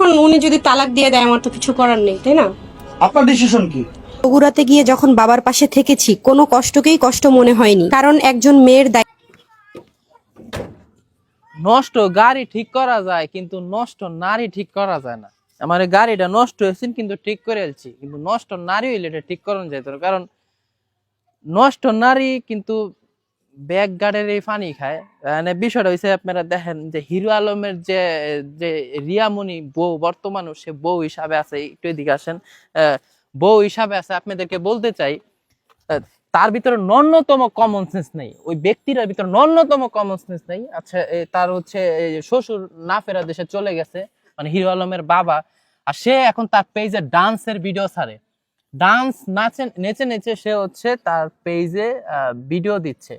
এখন উনি যদি তালাক দিয়ে দেয় আমার তো কিছু করার নেই, তাই না? আপনার ডিসিশন কি? বগুড়াতে গিয়ে যখন বাবার পাশে থেকেছি কোনো কষ্টকেই কষ্ট মনে হয়নি, কারণ একজন মেয়ের নষ্ট গাড়ি ঠিক করা যায় কিন্তু নষ্ট নারী ঠিক করা যায় না। আমার এই গাড়িটা নষ্ট হয়েছে কিন্তু ঠিক করে এলছি, কিন্তু নষ্ট নারী হইলে এটা ঠিক করানো যেত না। কারণ নষ্ট নারী কিন্তু ব্যাগ গার্ডের এই পানি খায়। মানে বিষয়টা হয়েছে, আপনারা দেখেন যে হিরো আলমের যে যে রিয়ামণি বউ বর্তমান সে বউ হিসাবে আছে, একটু এদিকে আসেন, বউ হিসাবে আছে। আপনাদেরকে বলতে চাই তার ভিতরে ন্যূনতম কমন সেন্স নেই, ওই ব্যক্তিটার ভিতরে ন্যূনতম কমন সেন্স নেই। আচ্ছা তার হচ্ছে শ্বশুর না ফেরা দেশে চলে গেছে, মানে হিরো আলমের বাবা, আর সে এখন তার পেজে ডান্সের ভিডিও ছাড়ে, ডান্স নেচে নেচে সে হচ্ছে তার পেজে ভিডিও দিচ্ছে।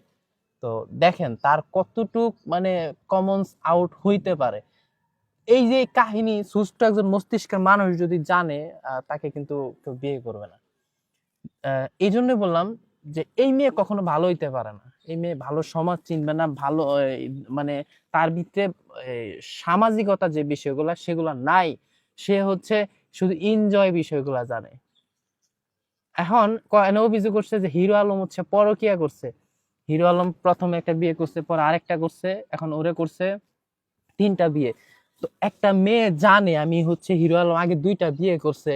তো দেখেন তার কতটুক মানে কমনস আউট হইতে পারে। এই যে কাহিনী সুস্থ একজন মস্তিষ্কের মানুষ যদি জানে, তাকে কিন্তু কেউ বিয়ে করবে না। এই জন্য বললাম যে এই মেয়ে কখনো ভালো হইতে পারে না, এই মেয়ে ভালো সমাজ চিনবে না, ভালো মানে তার ভিতরে সামাজিকতা যে বিষয়গুলা সেগুলা নাই, সে হচ্ছে শুধু এনজয় বিষয়গুলা জানে। এখন অভিযোগ করছে যে হিরো আলম হচ্ছে পরকিয়া করছে। হিরো আলম প্রথমে একটা বিয়ে করছে, পর আরেকটা করছে, এখন ওরে করছে 3টা বিয়ে। তো একটা মেয়ে জানে আমি হচ্ছে হিরো আলম আগে 2টা বিয়ে করছে,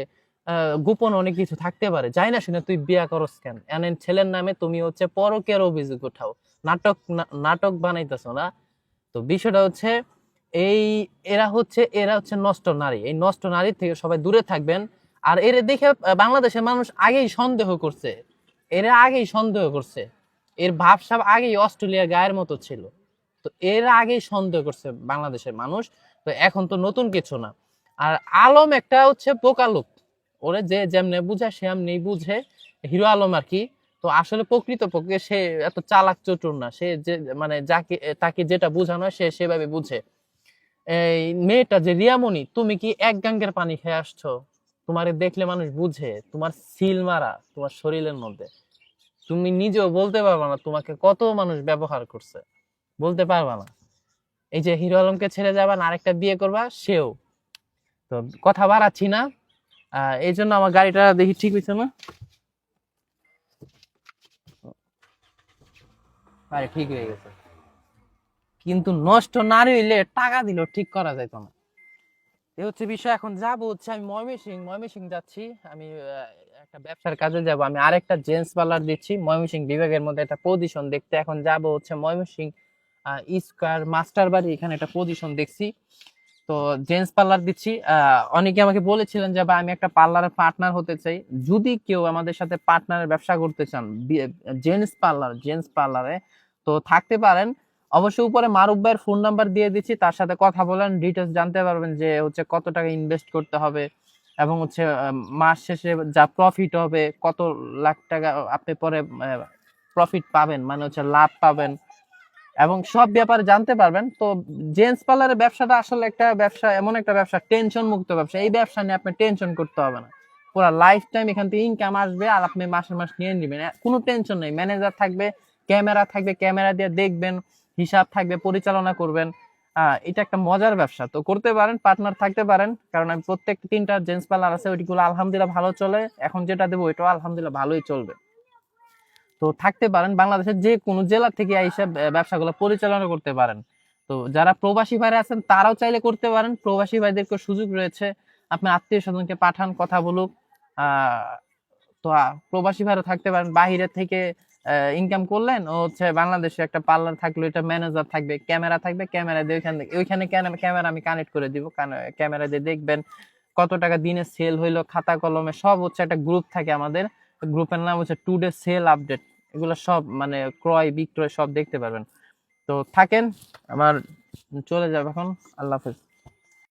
গোপন অনেক কিছু থাকতে পারে, যাই না শুনে তুই বিয়ে করস কেন, এনে ছেলের নামে তুমি হচ্ছে পরকীয়ার অভিযোগ উঠাও, নাটক বানাইতেছো না। তো বিষয়টা হচ্ছে এই এরা হচ্ছে নষ্ট নারী, এই নষ্ট নারী থেকে সবাই দূরে থাকবেন। আর এরা দেখে বাংলাদেশের মানুষ আগেই সন্দেহ করছে, এর ভাবসাব আগেই অস্ট্রেলিয়ার গায়ের মতো ছিল। তো এর আগেই সন্দেহ করছে বাংলাদেশের মানুষ। তো এখন তো নতুন কিছু না। আর আলম একটা হচ্ছে বোকা লোক, ওরে যে যেমনে বুঝায় সে এমনি বুঝে, হিরো আলম আর কি। তো আসলে প্রকৃতপক্ষে সে এত চালাক চতুর না, সে যে মানে তাকে যেটা বোঝানো হয় সে সেভাবে বুঝে। এই মেয়েটা যে রিয়ামণি, তুমি কি এক গাঙ্গের পানি খেয়ে আসছো? তোমারে দেখলে মানুষ বুঝে, তোমার সিল মারা তোমার শরীরের মধ্যে, তুমি নিজেও বলতে পারবা না তোমাকে কত মানুষ ব্যবহার করছে, বলতে পারবা না। এই যে হিরো আলমকে ছেড়ে যাবা না আরেকটা বিয়ে করবা, সেও। তো কথা বাড়াচ্ছি না, এই জন্য আমার গাড়িটা দেখি ঠিক হয়েছে না, গাড়ি ঠিক হয়ে গেছে। কিন্তু নষ্ট নারী হইলে টাকা দিলেও ঠিক করা যাইতো না, এই হচ্ছে বিষয়। এখন যাবো হচ্ছে আমি ময়মনসিংহ যাচ্ছি, আমি একটা ব্যবসার কাজে যাব, আমি আরেকটা জেন্টস পার্লার দিচ্ছি ময়মনসিংহ বিভাগের মধ্যে একটা পজিশন দেখতে। এখন যাব হচ্ছে ময়মনসিংহ স্কয়ার মাস্টার বাড়ি, এখানে একটা পজিশন দেখছি, তো জেন্টস পার্লার দিচ্ছি। অনেকে আমাকে বলেছিলেন যে ভাই আমি একটা পার্লারের পার্টনার হতে চাই, যদি কেউ আমাদের সাথে পার্টনারের ব্যবসা করতে চান জেন্টস পার্লারে, তো থাকতে পারেন। অবশ্যই উপরে মারুফ ভাইয়ের ফোন নাম্বার দিয়ে দিচ্ছি, তার সাথে কথা বলেন, ডিটেলস জানতে পারবেন যে হচ্ছে কত টাকা ইনভেস্ট করতে হবে, এবং হচ্ছে মাস শেষে যা প্রফিট হবে কত লাখ টাকা আপনি পরে প্রফিট পাবেন, মানে হচ্ছে লাভ পাবেন, এবং সব ব্যাপারে জানতে পারবেন। তো জেন্টস পার্লারের ব্যবসাটা আসলে একটা ব্যবসা, এমন একটা ব্যবসা, টেনশন মুক্ত ব্যবসা। এই ব্যবসা নিয়ে আপনি টেনশন করতে হবে না, পুরো লাইফ টাইম এখান থেকে ইনকাম আসবে, আর আপনি মাসে মাস নিয়ে নেবেন, কোনো টেনশন নেই। ম্যানেজার থাকবে, ক্যামেরা থাকবে, ক্যামেরা দিয়ে দেখবেন, হিসাব থাকবে, পরিচালনা করবেন। এটা একটা মজার ব্যবসা, তো করতে পারেন, পার্টনার থাকতে পারেন। কারণ আমি প্রত্যেক 3টা জেন্টস পার্লার আছে, ওইগুলো আলহামদুলিল্লাহ ভালো চলে, এখন যেটা দেবো ওইটাও আলহামদুলিল্লাহ ভালোই চলবে। তো থাকতে পারেন, বাংলাদেশের যে কোনো জেলা থেকে এইসব ব্যবসাগুলো পরিচালনা করতে পারেন। তো যারা প্রবাসী ভাইরা আছেন তারাও চাইলে করতে পারেন, প্রবাসী ভাইদেরকে সুযোগ রয়েছে, আপনার আত্মীয় স্বজনকে পাঠান, কথা বলুক। তো প্রবাসী ভাইরা থাকতে পারেন, বাহিরে থেকে ইনকাম করলেন, ও হচ্ছে বাংলাদেশে একটা পার্লার থাকলো, এটা ম্যানেজার থাকবে, ক্যামেরা থাকবে, ক্যামেরা দিয়ে ওইখানে ক্যামেরা আমি কানেক্ট করে দিব, ক্যামেরা দিয়ে দেখবেন কত টাকা দিনে সেল হইলো, খাতা কলমে সব হচ্ছে একটা গ্রুপ থাকে আমাদের, গ্রুপের নাম হচ্ছে টুডে সেল আপডেট, এগুলো সব মানে ক্রয় বিক্রয় সব দেখতে পারবেন। তো থাকেন, আমার চলে যাবে এখন, আল্লাহ হাফেজ।